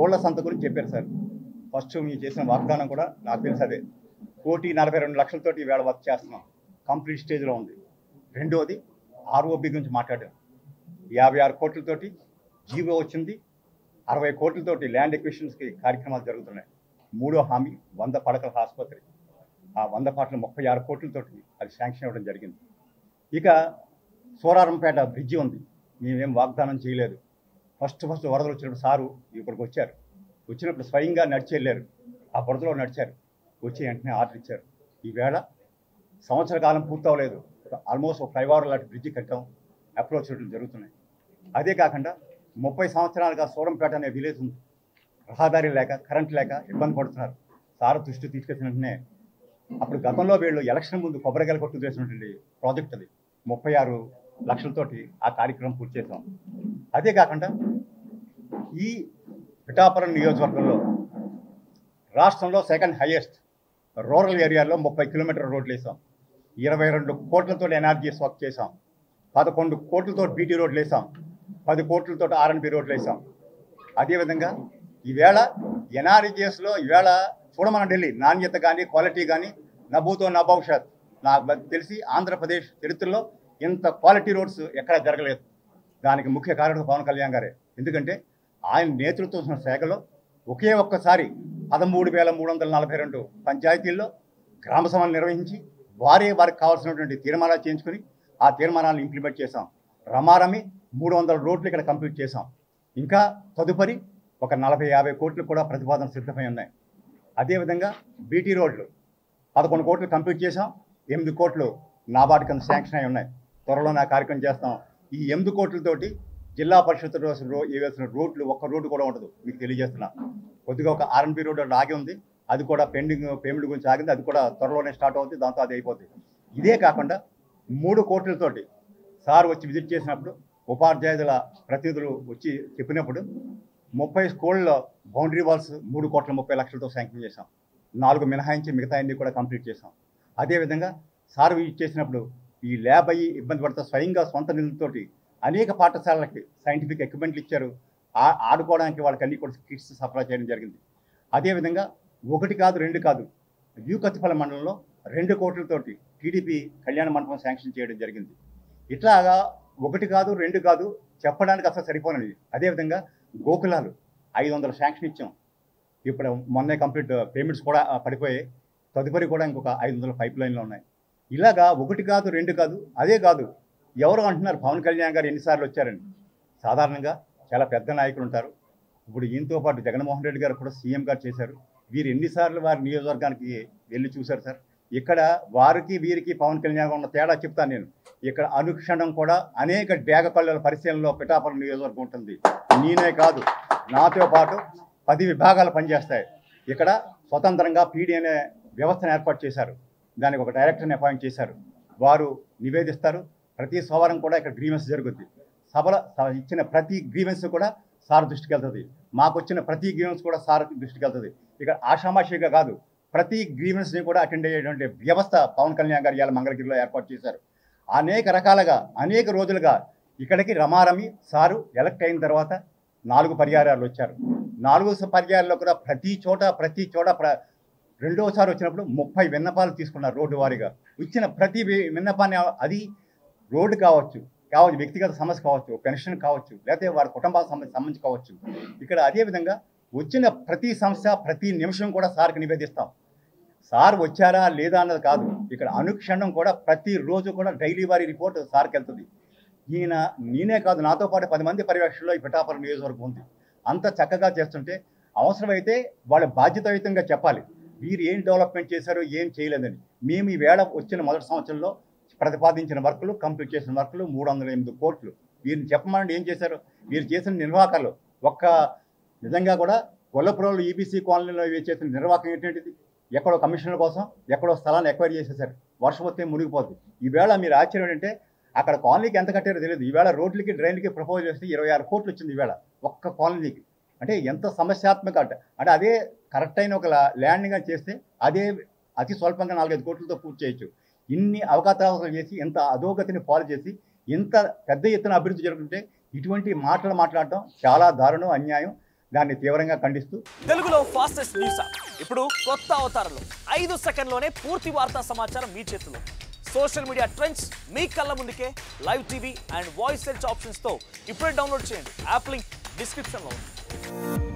కోళ్ల సంత గురించి చెప్పారు సార్. ఫస్ట్ మీరు చేసిన వాగ్దానం కూడా నాకు తెలుసు అదే. 1,42,00,000తోటి ఈవేళ వర్క్ చేస్తున్నాం. కంప్లీట్ స్టేజ్లో ఉంది. రెండోది ఆర్ఓబి గురించి మాట్లాడాం. 56 కోట్లతోటి జీవో వచ్చింది. 60 కోట్లతోటి ల్యాండ్ ఎక్విషన్స్కి కార్యక్రమాలు జరుగుతున్నాయి. మూడో హామీ 100 పడకల ఆసుపత్రి. ఆ 100 పడకలు 36 కోట్లతోటి అది శాంక్షన్ అవ్వడం జరిగింది. ఇక సోరారంపేట బ్రిడ్జి ఉంది. మేమేం వాగ్దానం చేయలేదు. ఫస్ట్ వరదలు వచ్చినప్పుడు సారు ఇక్కడికి వచ్చారు. వచ్చినప్పుడు స్వయంగా నడిచి వెళ్ళారు. ఆ బురదలో నడిచారు. వచ్చి వెంటనే ఆర్డర్ ఇచ్చారు. ఈవేళ సంవత్సర కాలం పూర్తవలేదు. ఆల్మోస్ట్ ఒక ఫ్లైఓవర్ లాంటి బ్రిడ్జి కట్టాం. అప్రోచ్ జరుగుతున్నాయి. అదే కాకుండా 30 సంవత్సరాలుగా సూరంపేట అనే విలేజ్ ఉంది. రహదారి లేక కరెంట్ లేక ఇబ్బంది పడుతున్నారు. సారు దృష్టి తీసుకొచ్చిన వెంటనే అప్పుడు గతంలో వీళ్ళు ఎలక్షన్ ముందు కొబ్బరికాయలు కొట్టు చేసినటువంటి ప్రాజెక్ట్ అది 36 లక్షలతోటి ఆ కార్యక్రమం పూర్తి చేసాం. అదే కాకుండా ఈ పిఠాపురం నియోజకవర్గంలో రాష్ట్రంలో సెకండ్ హైయెస్ట్ రూరల్ ఏరియాలో 30 కిలోమీటర్ల రోడ్లు వేసాం. 22 కోట్లతో ఎన్ఆర్జీఎస్ వర్క్ చేసాం. 11 కోట్లతో బీటీ రోడ్లు వేసాం. 10 కోట్లతో ఆర్ఎన్బి రోడ్లు వేసాం. అదేవిధంగా ఈవేళ ఎన్ఆర్జీఎస్లో ఈవేళ చూడమన ఢిల్లీ నాణ్యత కానీ క్వాలిటీ కానీ నభూతో నా భవిష్యత్. నాకు తెలిసి ఆంధ్రప్రదేశ్ చరిత్రలో ఇంత క్వాలిటీ రోడ్స్ ఎక్కడా జరగలేదు. దానికి ముఖ్య కారణం పవన్ కళ్యాణ్ గారే. ఎందుకంటే ఆయన నేతృత్వం శాఖలో ఒకే ఒక్కసారి 13,342 పంచాయతీల్లో గ్రామ సభలు నిర్వహించి వారికి కావాల్సినటువంటి తీర్మానాలు చేయించుకొని ఆ తీర్మానాలను ఇంప్లిమెంట్ చేశాం. రమారమి 300 రోడ్లు ఇక్కడ కంప్లీట్ చేశాం. ఇంకా తదుపరి ఒక 40-50 కోట్లు కూడా ప్రతిపాదన సిద్ధమై ఉన్నాయి. అదేవిధంగా బీటీ రోడ్లు 11 కోట్లు కంప్లీట్ చేశాం. 8 కోట్లు నాబార్డు కింద శాంక్షన్ అయి ఉన్నాయి. త్వరలో నా కార్యక్రమం చేస్తాం. ఈ 8 కోట్లతోటి జిల్లా పరిషత్ వేసిన రోడ్లు ఒక్క రోడ్డు కూడా ఉండదు. మీకు తెలియజేస్తున్నా. కొద్దిగా ఒక ఆర్ఎన్బి రోడ్డు ఆగి ఉంది. అది కూడా పెండింగ్ పేమెంట్ గురించి ఆగింది. అది కూడా త్వరలోనే స్టార్ట్ అవుతుంది. దాంతో అది అయిపోతుంది. ఇదే కాకుండా 3 కోట్లతోటి సార్ వచ్చి విజిట్ చేసినప్పుడు ఉపాధ్యాయుల ప్రతినిధులు వచ్చి చెప్పినప్పుడు 30 స్కూళ్ళలో బౌండరీ వాల్స్ 3,30,00,000తో శాంక్షన్ చేశాం. 4 మినహాయించి మిగతా అన్ని కూడా కంప్లీట్ చేశాం. అదేవిధంగా సార్ విజిట్ చేసినప్పుడు ఈ ల్యాబ్ అయ్యి ఇబ్బంది పడితే స్వయంగా సొంత నిధులతోటి అనేక పాఠశాలలకి సైంటిఫిక్ ఎక్విప్మెంట్లు ఇచ్చారు. ఆడుకోవడానికి వాళ్ళకి అన్ని కూడా కిట్స్ సరఫరా చేయడం జరిగింది. అదేవిధంగా 1 కాదు 2 కాదు వ్యూకత్తిపల్లి మండలంలో 2 కోట్లతోటి టీడీపీ కళ్యాణ మండపం శాంక్షన్ చేయడం జరిగింది. ఇట్లాగా 1 కాదు 2 కాదు చెప్పడానికి అసలు సరిపోనండి. అదేవిధంగా గోకులాలు 500 శాంక్షన్ ఇచ్చాం. ఇప్పుడు మొన్నే కంప్లీట్ పేమెంట్స్ కూడా పడిపోయాయి. తదుపరి కూడా ఇంకొక 500 పైప్ లైన్లో ఉన్నాయి. ఇలాగా 1 కాదు 2 కాదు. అదే కాదు ఎవరు అంటున్నారు పవన్ కళ్యాణ్ గారు ఎన్నిసార్లు వచ్చారని. సాధారణంగా చాలా పెద్ద నాయకులు ఉంటారు. ఇప్పుడు ఈయనతో పాటు జగన్మోహన్ రెడ్డి గారు కూడా సీఎం గారు చేశారు. వీరు ఎన్నిసార్లు వారి నియోజకవర్గానికి వెళ్ళి చూశారు సార్. ఇక్కడ వారికి వీరికి పవన్ కళ్యాణ్ ఉన్న తేడా చెప్తాను నేను. ఇక్కడ అనుక్షణం కూడా అనేక డేగ కళ్ళ పరిశీలనలో పిఠాపురం నియోజకవర్గం ఉంటుంది. నేనే కాదు నాతో పాటు 10 విభాగాలు పనిచేస్తాయి. ఇక్కడ స్వతంత్రంగా పీడీ అనే వ్యవస్థను ఏర్పాటు చేశారు. దానికి ఒక డైరెక్టర్ని అపాయింట్ చేశారు. వారు నివేదిస్తారు. ప్రతి సోమవారం కూడా ఇక్కడ గ్రీవెన్స్ జరుగుద్ది. సభలో ఇచ్చిన ప్రతి గ్రీవెన్స్ కూడా సార్ దృష్టికి వెళ్తుంది. మాకు వచ్చిన ప్రతి గ్రీవెన్స్ కూడా సార్ దృష్టికి వెళ్తుంది. ఇక్కడ ఆషామాషిగా కాదు, ప్రతి గ్రీవెన్స్ని కూడా అటెండ్ అయ్యేటువంటి వ్యవస్థ పవన్ కళ్యాణ్ గారు ఇవాళ మంగళగిరిలో ఏర్పాటు చేశారు. అనేక రకాలుగా అనేక రోజులుగా ఇక్కడికి రమారమి సారు ఎలక్ట్ అయిన తర్వాత 4 పర్యాయాలు వచ్చారు. 4 పర్యాయాల్లో కూడా ప్రతి చోట రెండోసారి వచ్చినప్పుడు 30 విన్నపాలు తీసుకున్నారు. రోడ్డు వారీగా ఇచ్చిన ప్రతి విన్నపాన్ని, అది రోడ్డు కావచ్చు, వ్యక్తిగత సమస్య కావచ్చు, పెన్షన్ కావచ్చు, లేకపోతే వారి కుటుంబాలకు సంబంధించి కావచ్చు. ఇక్కడ అదేవిధంగా వచ్చిన ప్రతి సమస్య ప్రతి నిమిషం కూడా సార్కి నివేదిస్తాం. సార్ వచ్చారా లేదా అన్నది కాదు. ఇక్కడ అనుక్షణం కూడా ప్రతిరోజు కూడా డైలీ వారి రిపోర్ట్ సార్కి వెళ్తుంది. నేనే కాదు నాతో పాటు 10 మంది పర్యవేక్షణలో ఈ పిఠాపురం నియోజకవర్గం ఉంది. అంత చక్కగా చేస్తుంటే అవసరమైతే వాళ్ళు బాధ్యతాయుతంగా చెప్పాలి వీరు ఏం డెవలప్మెంట్ చేశారో ఏం చేయలేదని. మేము ఈ వేళ వచ్చిన మొదటి సంవత్సరంలో ప్రతిపాదించిన వర్కులు, కంప్లీట్ చేసిన వర్కులు 308 కోట్లు. వీరిని చెప్పమని ఏం చేశారు? వీరు చేసిన నిర్వాహకాలు నిజంగా కూడా గొల్లపురంలో ఈబీసీ కాలనీలో చేసిన నిర్వాహకం ఏంటంటే ఎక్కడో కమిషన్ల కోసం ఎక్కడో స్థలాన్ని ఎక్వైర్ చేసేసారు. వర్షం వస్తే మునిగిపోతుంది. ఈవేళ మీరు ఆశ్చర్యం ఏంటంటే అక్కడ కాలనీకి ఎంత కట్టారో తెలియదు. ఈవేళ రోడ్లకి డ్రైన్లకి ప్రపోజ్ చేస్తే 26 కోట్లు వచ్చింది ఈవేళ ఒక్క కాలనీకి. అంటే ఎంత సమస్యాత్మక అంటే అదే కరెక్ట్ అయిన ఒక ల్యాండ్గా చేస్తే అదే అతి స్వల్పంగా 4-5 కోట్లతో పూర్తి చేయొచ్చు. ఇన్ని అవకాశాలు చేసి ఎంత అధోగతిని పాలు చేసి ఇంత పెద్ద ఎత్తున అభివృద్ధి జరుగుతుంటే ఇటువంటి మాటలు మాట్లాడటం చాలా దారుణం, అన్యాయం. దాన్ని తీవ్రంగా ఖండిస్తూ తెలుగులో ఫాస్టెస్ట్ న్యూస్ ఇప్పుడు కొత్త అవతారంలో 5 సెకండ్లోనే పూర్తి వార్తా సమాచారం మీ చేతిలో. సోషల్ మీడియా ట్రెండ్స్ మీ కళ్ళ ముందుకే live TV and voice search ఆప్షన్స్తో ఇప్పుడే డౌన్లోడ్ చేయండి. యాప్ లింక్ డిస్క్రిప్షన్లో ఉంది.